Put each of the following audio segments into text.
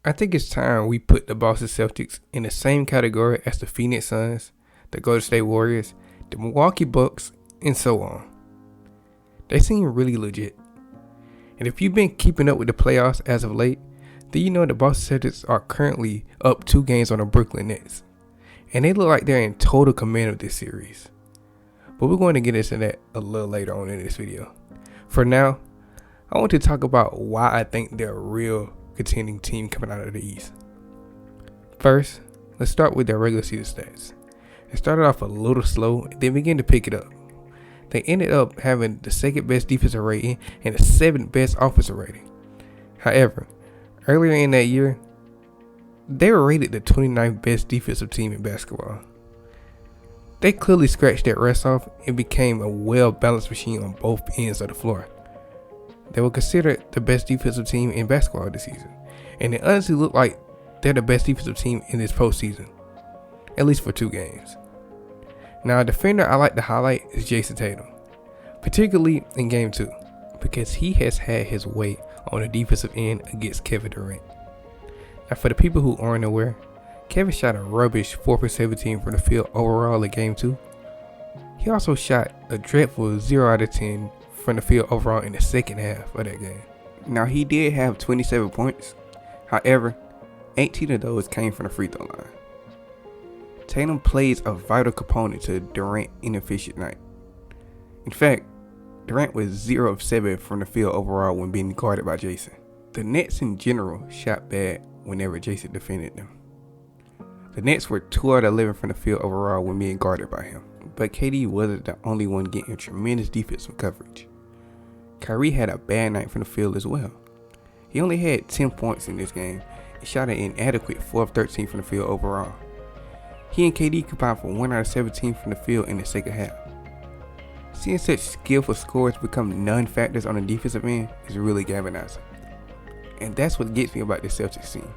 I think it's time we put the Boston Celtics in the same category as the Phoenix Suns, the Golden State Warriors, the Milwaukee Bucks, and so on. They seem really legit. And if you've been keeping up with the playoffs as of late, then you know the Boston Celtics are currently up 2 games on the Brooklyn Nets. And they look like they're in total command of this series. But we're going to get into that a little later on in this video. For now, I want to talk about why I think they're a real contending team coming out of the East. First, let's start with their regular season stats. They started off a little slow and then began to pick it up. They ended up having the second best defensive rating and the 7th best offensive rating. However, earlier in that year, they were rated the 29th best defensive team in basketball. They clearly scratched that rust off and became a well-balanced machine on both ends of the floor. They were considered the best defensive team in basketball this season, and it honestly looked like they're the best defensive team in this postseason, at least for 2 games. Now, a defender I like to highlight is Jason Tatum, particularly in Game 2, because he has had his way on the defensive end against Kevin Durant. Now, for the people who aren't aware, Kevin shot a rubbish 4 for 17 from the field overall in Game 2. He also shot a dreadful 0 out of 10 from the field overall in the second half of that game. Now, he did have 27 points. However, 18 of those came from the free throw line. Tatum plays a vital component to Durant's inefficient night. In fact, Durant was 0 of 7 from the field overall when being guarded by Jason. The Nets in general shot bad whenever Jason defended them. The Nets were 2 out of 11 from the field overall when being guarded by him, but KD wasn't the only one getting tremendous defensive coverage. Kyrie had a bad night from the field as well. He only had 10 points in this game and shot an inadequate 4 of 13 from the field overall. He and KD combined for 1 out of 17 from the field in the second half. Seeing such skillful scorers become non-factors on the defensive end is really galvanizing. And that's what gets me about this Celtics team.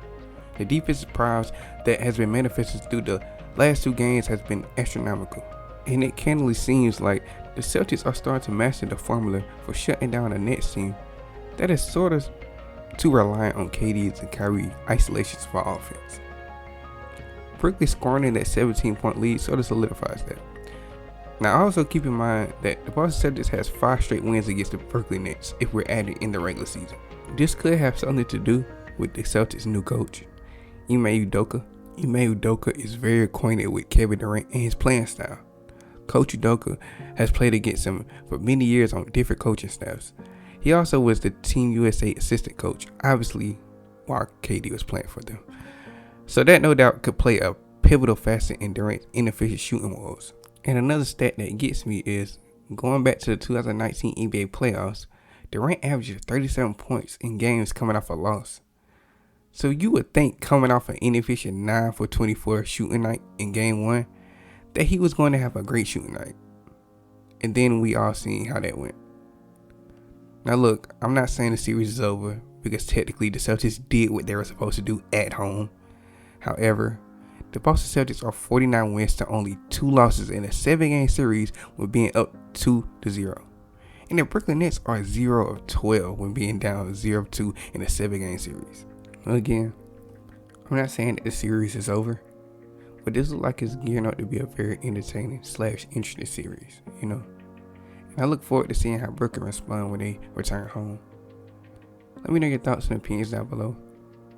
The defensive prowess that has been manifested through the last 2 games has been astronomical. And it candidly seems like the Celtics are starting to master the formula for shutting down a Nets team that is sort of too reliant on KD's and Kyrie isolations for offense. Quickly scoring in that 17-point lead sort of solidifies that. Now, also keep in mind that the Boston Celtics has 5 straight wins against the Brooklyn Nets if we're adding in the regular season. This could have something to do with the Celtics' new coach, Ime Udoka. Ime Udoka is very acquainted with Kevin Durant and his playing style. Coach Udoka has played against him for many years on different coaching staffs. He also was the Team USA assistant coach, obviously while KD was playing for them. So that no doubt could play a pivotal facet in Durant's inefficient shooting woes. And another stat that gets me is, going back to the 2019 NBA playoffs, Durant averaged 37 points in games coming off a loss. So you would think coming off an inefficient 9 for 24 shooting night in Game 1, that he was going to have a great shooting night. And then we all seen how that went. Now look, I'm not saying the series is over, because technically the Celtics did what they were supposed to do at home. However, the Boston Celtics are 49 wins to only 2 losses in a 7-game series when being up 2-0. And the Brooklyn Nets are 0 of 12 when being down 0 of 2 in a 7-game series. Again, I'm not saying that the series is over, but this looks like it's gearing up to be a very entertaining / interesting series, you know. And I look forward to seeing how Brooklyn respond when they return home. Let me know your thoughts and opinions down below.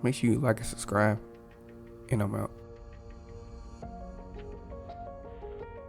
Make sure you like and subscribe. And I'm out.